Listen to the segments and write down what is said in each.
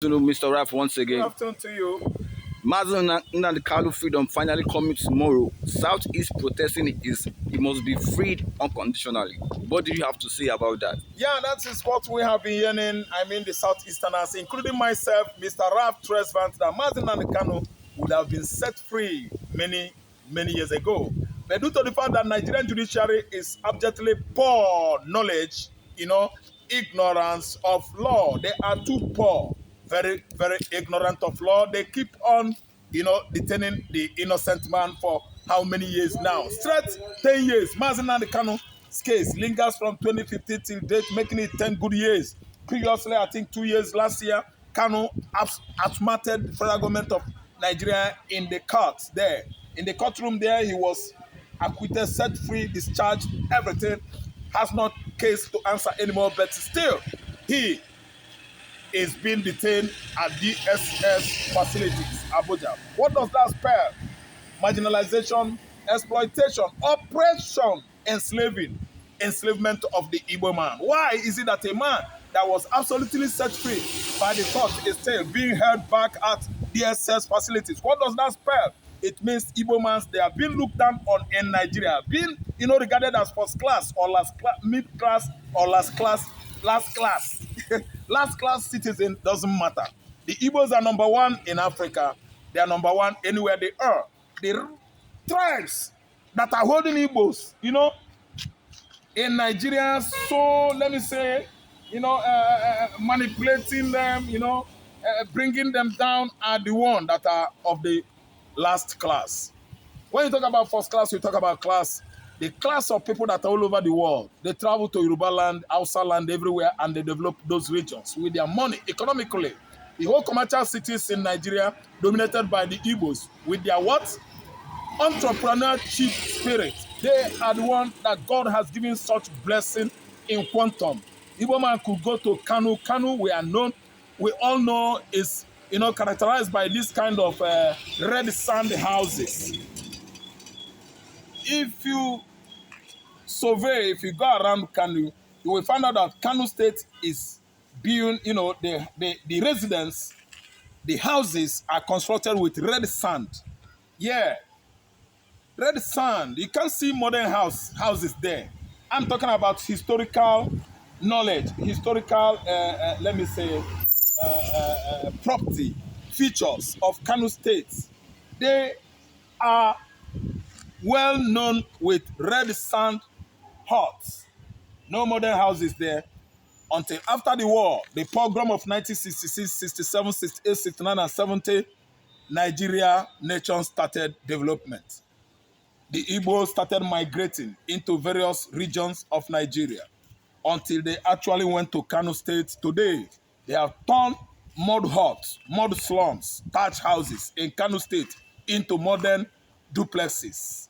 To Mr. Raf once Good again. afternoon to you. Mazi Nnamdi freedom finally coming tomorrow. Southeast protesting is he must be freed unconditionally. What do you have to say about that? Yeah, that is what we have been hearing. I mean, the Southeasterners, including myself, Mr. Raf Tresvant, that Mazi Nnamdi would have been set free many years ago. But due to the fact that Nigerian judiciary is abjectly poor knowledge, ignorance of law, they are too poor, very ignorant of law. They keep on, detaining the innocent man for how many years now? Straight 10 years. Mazi Nnamdi case lingers from 2015 till date, making it 10 good years. Previously, I think 2 years last year, Kanu outsmarted the federal government of Nigeria in the court there. In the courtroom there, he was acquitted, set free, discharged, everything. Has not case to answer anymore, but still, he is being detained at DSS facilities, Abuja. What does that spell? Marginalization, exploitation, oppression, enslavement of the Igbo man. Why is it that a man that was absolutely set free by the court is still being held back at DSS facilities? What does that spell? It means Igbo mans, they are being looked down on in Nigeria, being regarded as first class or last class, mid class or last class. Last class citizen doesn't matter. The Igbos are number one in Africa. They are number one anywhere they are. The tribes that are holding Igbos, in Nigeria, so let me say, manipulating them, bringing them down are the one that are of the last class. When you talk about first class, you talk about class. The class of people that are all over the world. They travel to Yoruba land, Hausa land, everywhere, and they develop those regions with their money economically. The whole commercial cities in Nigeria dominated by the Igbos with their what? Entrepreneurship spirit. They are the one that God has given such blessing in quantum. Igbo man could go to Kanu. Kanu, we all know is characterized by this kind of red sand houses. If you survey, if you go around Kanu, you will find out that Kanu State is being, the residents, the houses are constructed with red sand. Yeah, red sand. You can't see modern houses there. I'm talking about historical knowledge, historical, let me say, property features of Kanu State. They are well known with red sand huts. No modern houses there until after the war, the pogrom of 1966, 67, 68, 69, and 70, Nigeria nation started development. The Igbos started migrating into various regions of Nigeria until they actually went to Kano State. Today, they have turned mud huts, mud slums, thatch houses in Kano State into modern duplexes.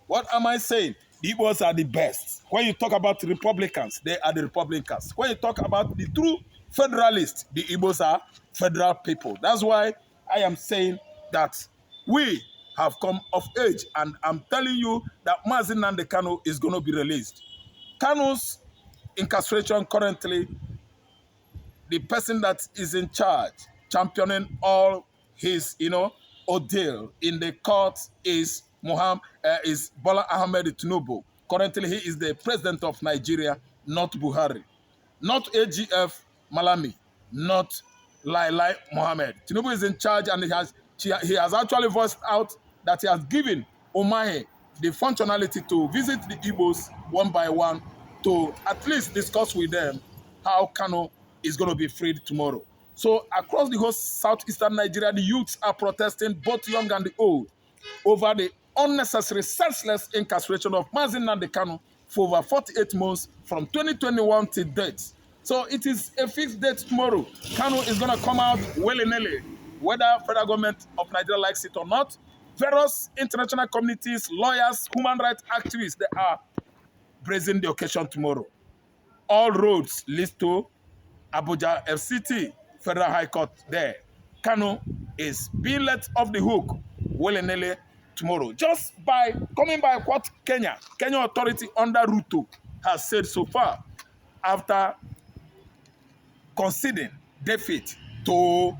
What am I saying? The Igbos are the best. When you talk about Republicans, they are the Republicans. When you talk about the true Federalists, the Igbos are federal people. That's why I am saying that we have come of age, and I'm telling you that Mazi Nnamdi is going to be released. Kanu's incarceration currently, the person that is in charge, championing all his, ordeal in the court is Bola Ahmed Tinubu. Currently, he is the president of Nigeria, not Buhari, not AGF Malami, not Lai Mohammed. Tinubu is in charge, and he has actually voiced out that he has given Umahi the functionality to visit the Igbos one by one to at least discuss with them how Kanu is going to be freed tomorrow. So across the whole southeastern Nigeria, the youths are protesting, both young and the old, over the unnecessary, senseless incarceration of Mazi Nnamdi for over 48 months from 2021 to date. So it is a fixed date tomorrow. Kanu is going to come out willy-nilly, whether federal government of Nigeria likes it or not. Various international communities, lawyers, human rights activists, they are praising the occasion tomorrow. All roads lead to Abuja FCT, Federal High Court there. Kanu is being let off the hook willy-nilly tomorrow. Just by coming by what Kenya authority under Ruto has said so far after conceding defeat to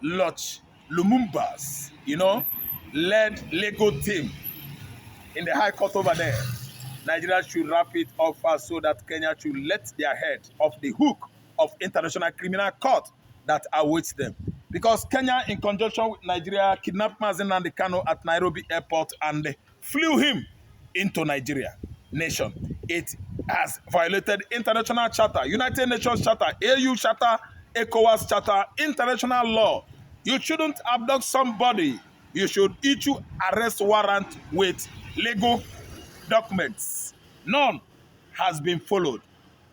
Lodge Lumumba's, led Lego team in the high court over there. Nigeria should wrap it up fast so that Kenya should let their head off the hook of international criminal court that awaits them. Because Kenya, in conjunction with Nigeria, kidnapped Mazi Nnamdi Kanu at Nairobi airport and flew him into Nigeria nation. It has violated international charter, United Nations charter, AU charter, ECOWAS charter, international law. You shouldn't abduct somebody. You should issue arrest warrant with legal documents. None has been followed.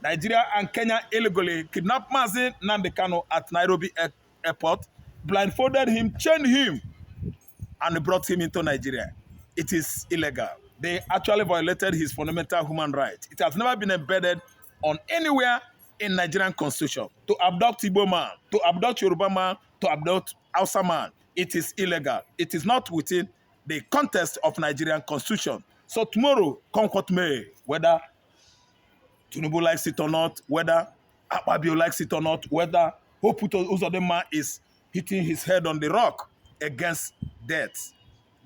Nigeria and Kenya illegally kidnapped Mazi Nnamdi Kanu at Nairobi airport, blindfolded him, chained him, and brought him into Nigeria. It is illegal. They actually violated his fundamental human rights. It has never been embedded on anywhere in Nigerian constitution. To abduct Igbo man, to abduct Yoruba man, to abduct Hausa man, it is illegal. It is not within the context of Nigerian constitution. So tomorrow, come what may, whether Tinubu likes it or not, whether Akpabio likes it or not, whether Hoputo Uzodinma is hitting his head on the rock against death,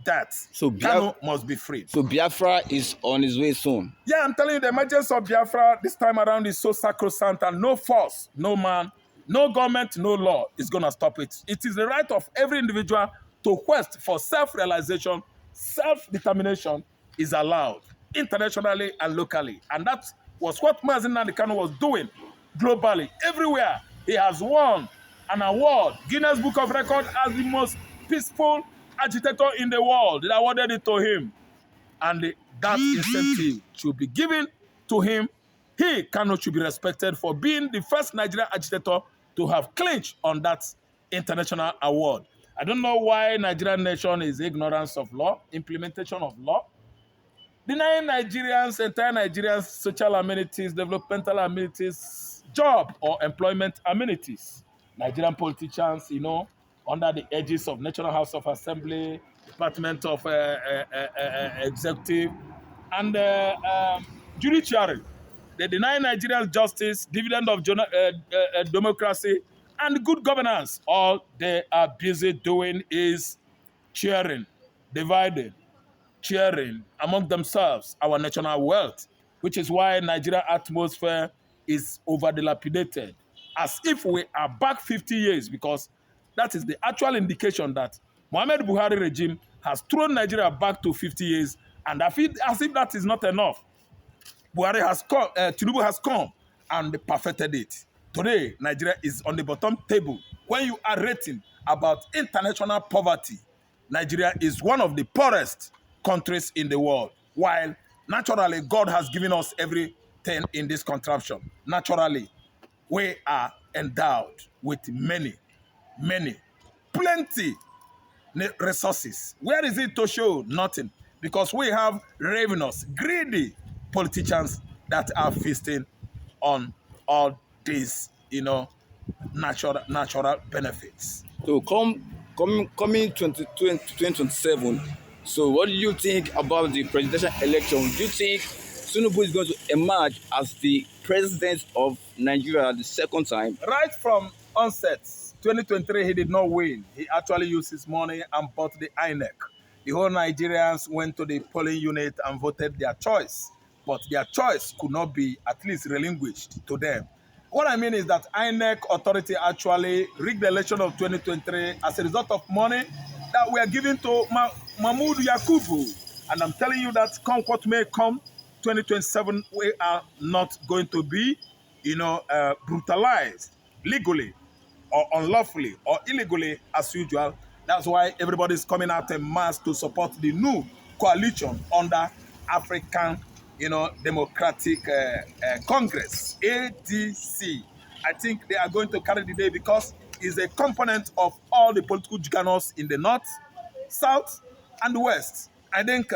that Kanu must be freed. So Biafra is on his way soon. Yeah, I'm telling you, the emergence of Biafra this time around is so sacrosanct, and no force, no man, no government, no law is going to stop it. It is the right of every individual to quest for self-realization, self-determination is allowed internationally and locally. And that was what Mazi Nnamdi Kanu was doing globally. Everywhere he has won an award, Guinness Book of Records, as the most peaceful agitator in the world. They awarded it to him. And that incentive should be given to him. He, Kanu, should be respected for being the first Nigerian agitator to have clinched on that international award. I don't know why Nigerian nation is ignorance of law, implementation of law, denying Nigerians, entire Nigerians, social amenities, developmental amenities, job or employment amenities. Nigerian politicians, under the edges of National House of Assembly, Department of Executive, and Judiciary. They deny Nigerians justice, dividend of democracy, and good governance. All they are busy doing is cheering, dividing, sharing among themselves our national wealth, which is why Nigerian atmosphere is over-dilapidated, as if we are back 50 years, because that is the actual indication that Muhammad Buhari regime has thrown Nigeria back to 50 years, and as if that is not enough, Buhari has come, Tinubu has come and perfected it. Today, Nigeria is on the bottom table. When you are rating about international poverty, Nigeria is one of the poorest countries in the world, while naturally God has given us everything in this contraption. Naturally, we are endowed with plenty resources. Where is it to show? Nothing. Because we have ravenous, greedy politicians that are feasting on all these, natural benefits. So coming 2027, so what do you think about the presidential election? Do you think Tinubu is going to emerge as the president of Nigeria the second time? Right from onset, 2023, he did not win. He actually used his money and bought the INEC. The whole Nigerians went to the polling unit and voted their choice, but their choice could not be at least relinquished to them. What I mean is that INEC authority actually rigged the election of 2023 as a result of money that were given to Mahmoud Yakubu. And I'm telling you that come what may come, 2027, we are not going to be, brutalized legally or unlawfully or illegally as usual. That's why everybody is coming out en mass to support the new coalition under African, Democratic Congress, ADC. I think they are going to carry the day because it's a component of all the political juggernauts in the north, south, and west. I think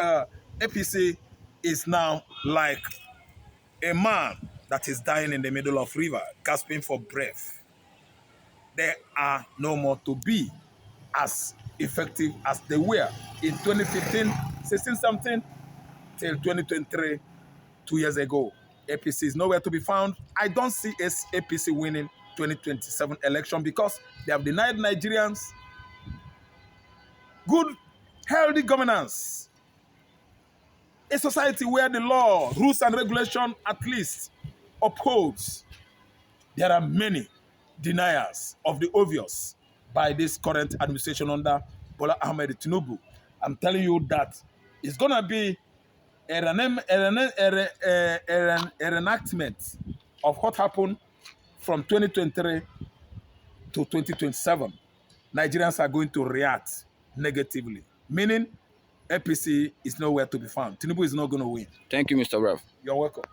APC is now like a man that is dying in the middle of river, gasping for breath. They are no more to be as effective as they were in 2015, 16 something, till 2023, 2 years ago. APC is nowhere to be found. I don't see APC winning 2027 election because they have denied Nigerians good, healthy governance. A society where the law, rules and regulation at least upholds. There are many deniers of the obvious by this current administration Bola Ahmed Tinubu. I'm telling you that it's going to be a reenactment of what happened from 2023 to 2027. Nigerians are going to react negatively, meaning APC is nowhere to be found. Tinubu is not going to win. Thank you, Mr. Ralph. You're welcome.